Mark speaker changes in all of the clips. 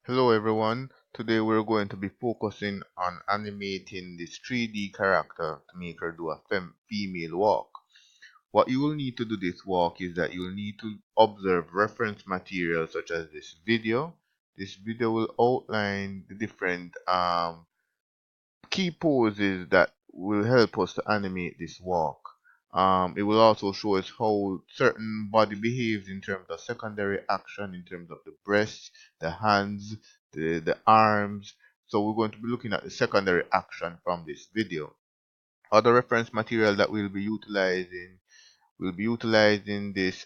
Speaker 1: Hello everyone. Today we're going to be focusing on animating this 3D character to make her do a female walk. What you will need to do this walk is that you will need to observe reference material such as this video. This video will outline the different key poses that will help us to animate this walk. It will also show us how certain body behaves in terms of secondary action, in terms of the breasts, the hands, the arms. So we're going to be looking at the secondary action from this video. Other reference material that we'll be utilizing this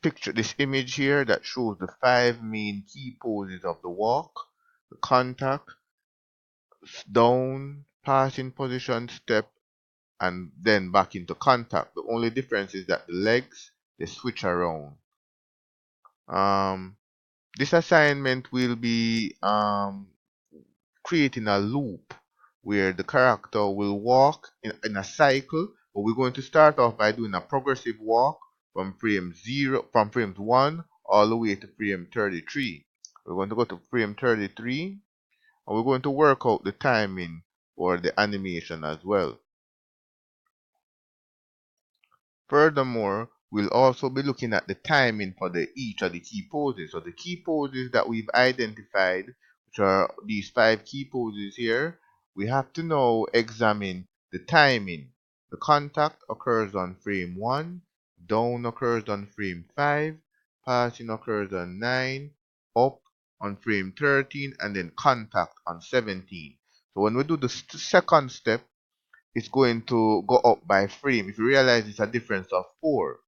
Speaker 1: picture, this image here that shows the five main key poses of the walk: the contact, down, passing position, step, and then back into contact. The only difference is that the legs they switch around. Um, this assignment will be creating a loop where the character will walk in a cycle, but we're going to start off by doing a progressive walk from frames 1 all the way to frame 33. We're going to go to frame 33 and we're going to work out the timing for the animation as well. Furthermore, we'll also be looking at the timing for each of the key poses. So the key poses that we've identified, which are these five key poses here, we have to now examine the timing. The contact occurs on frame 1, down occurs on frame 5, passing occurs on 9, up on frame 13, and then contact on 17. So when we do the second step, it's going to go up by frame. If you realize it's a difference of 4.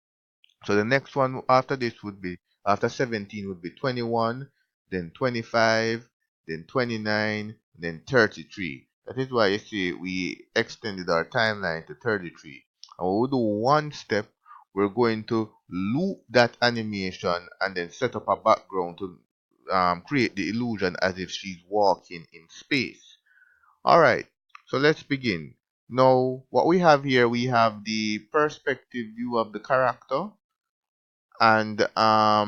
Speaker 1: So the next one after this would be, after 17 would be 21, then 25, then 29, then 33. That is why you see we extended our timeline to 33. And we'll do one step. We're going to loop that animation and then set up a background to create the illusion as if she's walking in space. Alright, so let's begin. Now, what we have here, we have the perspective view of the character. And by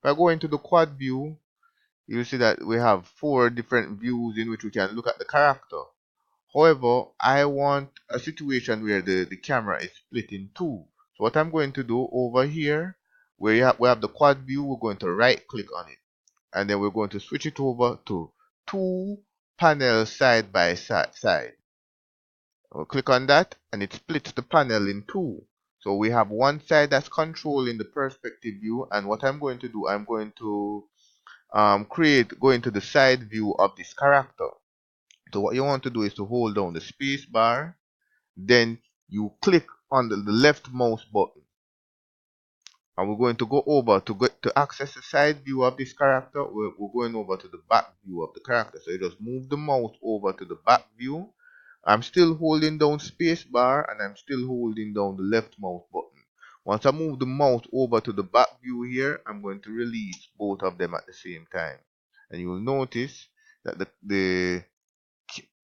Speaker 1: going to the quad view, you see that we have 4 different views in which we can look at the character. However, I want a situation where the camera is split in 2. So what I'm going to do over here, where we have the quad view, we're going to right click on it. And then we're going to switch it over to 2 panels side by side. We'll click on that and it splits the panel in 2. So we have one side that's controlling the perspective view, and what I'm going to do, I'm going to go into the side view of this character. So what you want to do is to hold down the space bar, then you click on the left mouse button. And we're going to go over to access the side view of this character. We're going over to the back view of the character. So you just move the mouse over to the back view. I'm still holding down space bar and I'm still holding down the left mouse button. Once I move the mouse over to the back view here, I'm going to release both of them at the same time. And you will notice that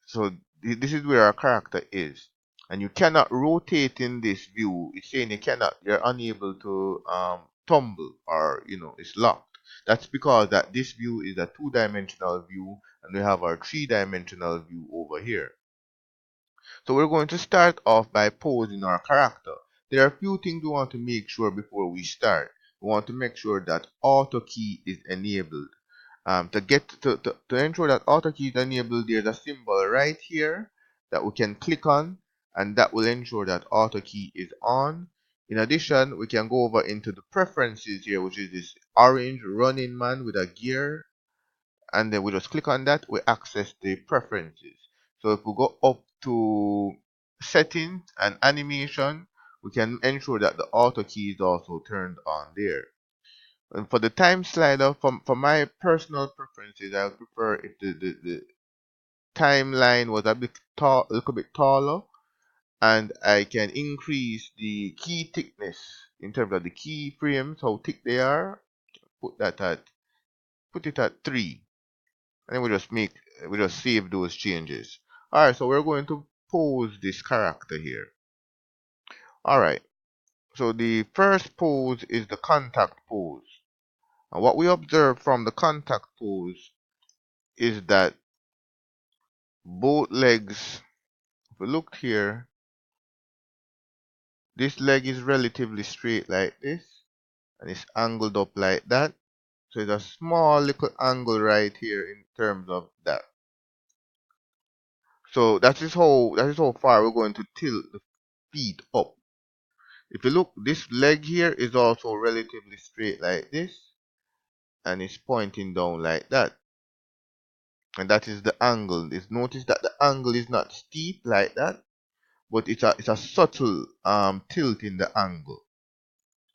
Speaker 1: so this is where our character is. And you cannot rotate in this view. It's saying you're unable to tumble, or it's locked. That's because that this view is a two-dimensional view and we have our three-dimensional view over here. So we're going to start off by posing our character. There are a few things we want to make sure before we start. We want to make sure that auto key is enabled. To ensure that auto key is enabled, there's a symbol right here that we can click on, and that will ensure that auto key is on. In addition, we can go over into the preferences here, which is this orange running man with a gear, and then we just click on that. We access the preferences. So if we go up to settings and animation, we can ensure that the auto key is also turned on there. And for the time slider, for my personal preferences, I would prefer if the timeline was a little bit taller, and I can increase the key thickness in terms of the key frames, how thick they are. Put it at 3, and then we just save those changes. Alright, so we're going to pose this character here. Alright, so the first pose is the contact pose. And what we observe from the contact pose is that both legs, if we look here, this leg is relatively straight like this, and it's angled up like that. So it's a small little angle right here in terms of that. So that is how far we're going to tilt the feet up. If you look, this leg here is also relatively straight like this, and it's pointing down like that. And that is the angle. Notice that the angle is not steep like that, but it's a subtle tilt in the angle.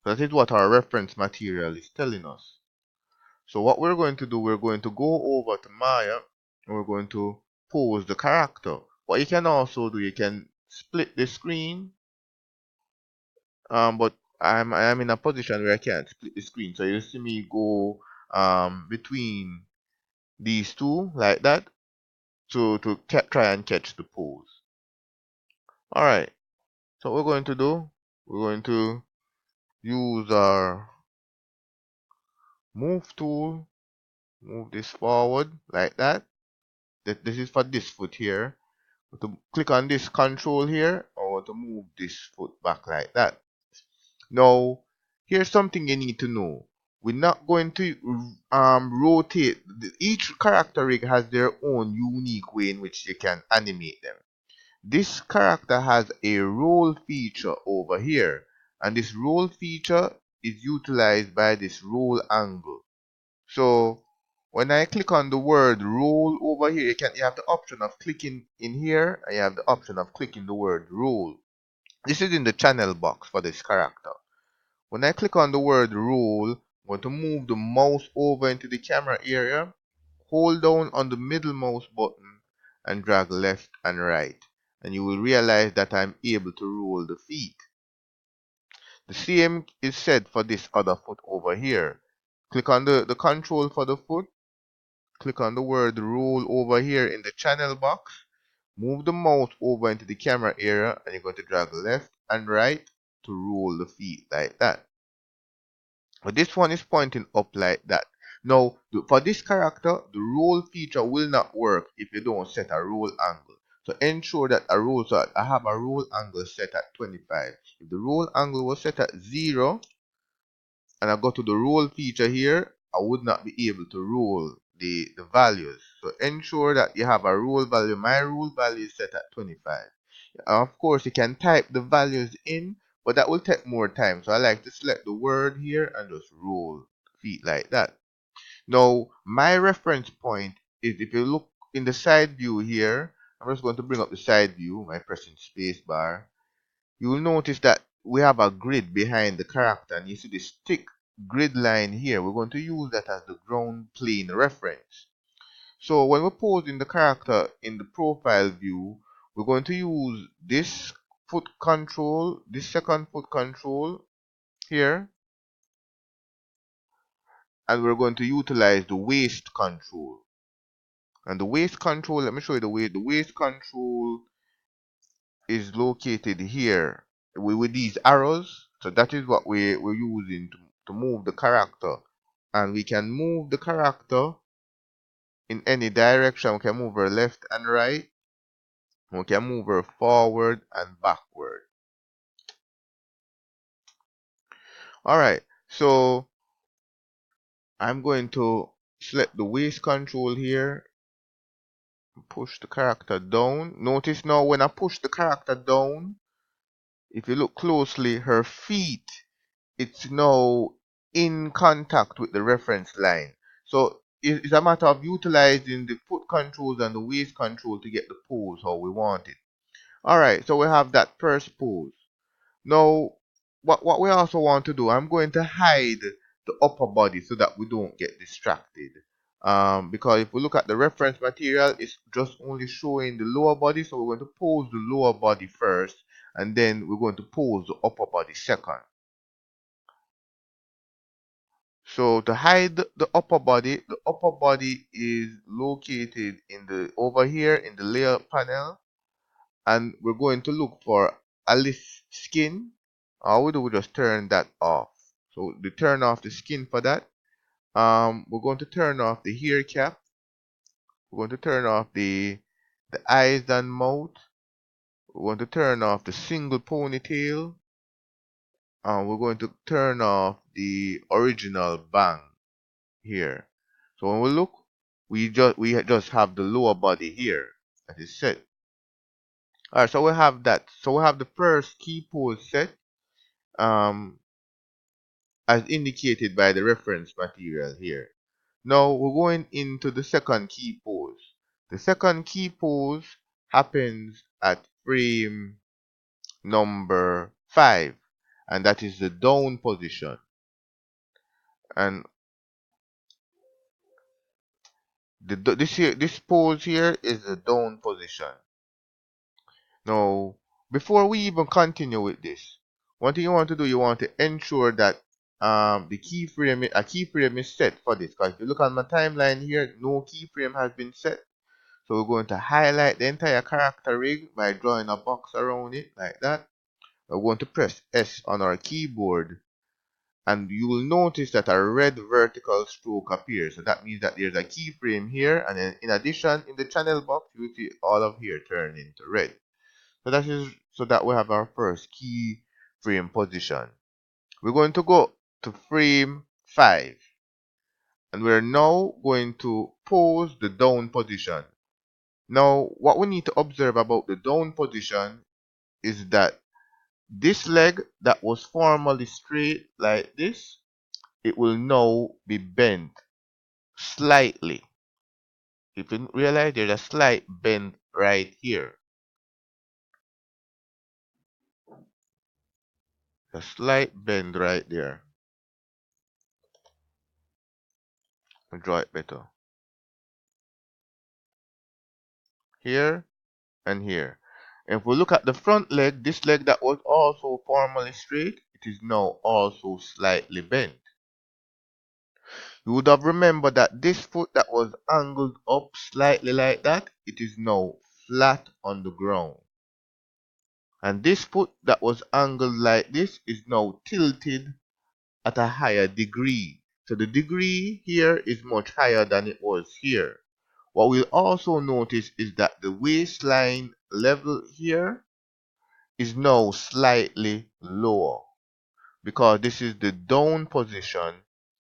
Speaker 1: So that is what our reference material is telling us. So what we're going to do, we're going to go over to Maya, and we're going to pose the character. What you can also do, you can split the screen, but I am in a position where I can't split the screen. So you see me go between these two like that to try and catch the pose. All right. So what we're going to do, we're going to use our move tool, move this forward like that. This is for this foot here. To click on this control here, or to move this foot back like that. Now, here's something you need to know. We're not going to rotate. Each character rig has their own unique way in which you can animate them. This character has a roll feature over here, and this roll feature is utilized by this roll angle. So when I click on the word roll over here, you have the option of clicking in here, and you have the option of clicking the word roll. This is in the channel box for this character. When I click on the word roll, I'm going to move the mouse over into the camera area, hold down on the middle mouse button, and drag left and right. And you will realize that I'm able to roll the feet. The same is said for this other foot over here. Click on the control for the foot, click on the word roll over here in the channel box, move the mouse over into the camera area, and you're going to drag left and right to roll the feet like that. But this one is pointing up like that. Now, for this character, the roll feature will not work if you don't set a roll angle. So ensure that so I have a roll angle set at 25. If the roll angle was set at 0, and I go to the roll feature here, I would not be able to roll the values. So ensure that you have a roll value. My roll value is set at 25. Of course, you can type the values in, but that will take more time. So I like to select the word here and just roll feet like that. Now, my reference point is, if you look in the side view here, I'm just going to bring up the side view by pressing space bar. You will notice that we have a grid behind the character, and you see this thick grid line here. We're going to use that as the ground plane reference. So when we're posing the character in the profile view, we're going to use this foot control, this second foot control here, and we're going to utilize the waist control. And the waist control, let me show you the way. The waist control is located here with these arrows. So that is what we're using to move the character. And we can move the character in any direction. We can move her left and right. We can move her forward and backward. Alright, so I'm going to select the waist control here. Push the character down. Notice now when I push the character down, if you look closely, her feet, it's now in contact with the reference line. So it's a matter of utilizing the foot controls and the waist control to get the pose how we want it. Alright, so we have that first pose. Now, what we also want to do, I'm going to hide the upper body so that we don't get distracted. Because if we look at the reference material, it's just only showing the lower body. So we're going to pose the lower body first, and then we're going to pose the upper body second. So to hide the upper body is located in the over here in the layer panel, and we're going to look for Alice skin. All we do, we just turn that off. So we turn off the skin for that, we're going to turn off the hair cap. We're going to turn off the eyes and mouth. We're going to turn off the single ponytail. We're going to turn off the original bang here. So when we look, we just have the lower body here that is set. All right, so we have that. So we have the first key pose set, um, as indicated by the reference material here. Now we're going into the second key pose. The second key pose happens at frame number 5, and that is the down position. And this pose here is the down position. Now, before we even continue with this, one thing you want to do, you want to ensure that the keyframe is set for this. Because if you look on my timeline here, no keyframe has been set. So we're going to highlight the entire character rig by drawing a box around it like that. We're going to press S on our keyboard, and you will notice that a red vertical stroke appears. So that means that there's a keyframe here, and then in addition, in the channel box, you will see all of here turn into red. So that is so that we have our first keyframe position. We're going to go to frame 5, and we're now going to pose the down position. Now, what we need to observe about the down position is that this leg that was formerly straight like this, it will now be bent slightly. If you realize there's a slight bend right here. A slight bend right there. I'll draw it better. Here and here. If we look at the front leg, this leg that was also formerly straight, it is now also slightly bent. You would have remembered that this foot that was angled up slightly like that, it is now flat on the ground. And this foot that was angled like this is now tilted at a higher degree. So the degree here is much higher than it was here. What we'll also notice is that the waistline level here is now slightly lower because this is the down position.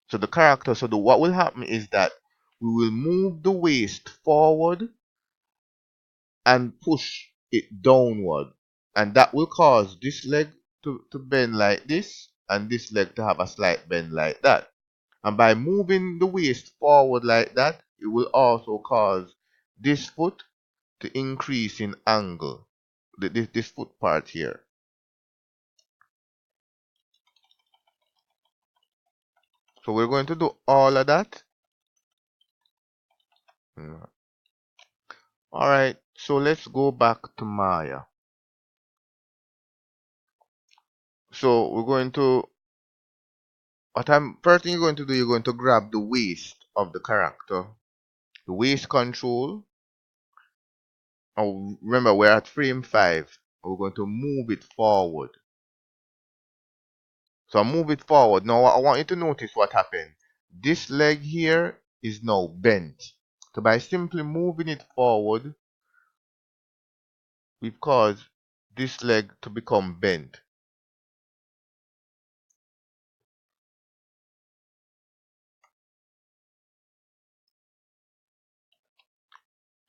Speaker 1: So the character, what will happen is that we will move the waist forward and push it downward. And that will cause this leg to bend like this and this leg to have a slight bend like that. And by moving the waist forward like that, it will also cause this foot to increase in angle. This foot part here. So we're going to do all of that. Alright, so let's go back to Maya. So we're going to, first thing you're going to do, you're going to grab the waist of the character. The waist control. Oh, remember, we're at frame 5. We're going to move it forward. So I move it forward. Now I want you to notice what happened. This leg here is now bent. So by simply moving it forward, we've caused this leg to become bent.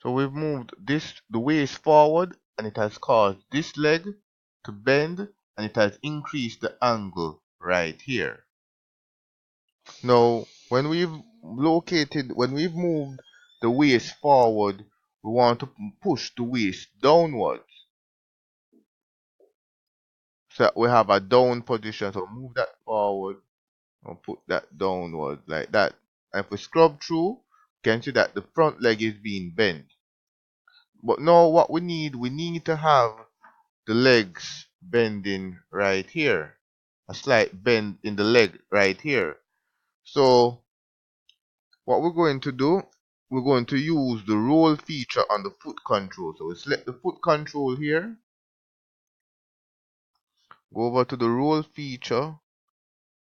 Speaker 1: So we've moved the waist forward, and it has caused this leg to bend, and it has increased the angle right here. Now, when we've moved the waist forward, we want to push the waist downwards. So we have a down position. So move that forward and put that downward like that. And if we scrub through, you can see that the front leg is being bent. But now what we need to have the legs bending right here. A slight bend in the leg right here. So what we're going to do, we're going to use the roll feature on the foot control. So we select the foot control here. Go over to the roll feature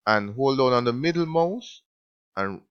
Speaker 1: and hold down on the middle mouse and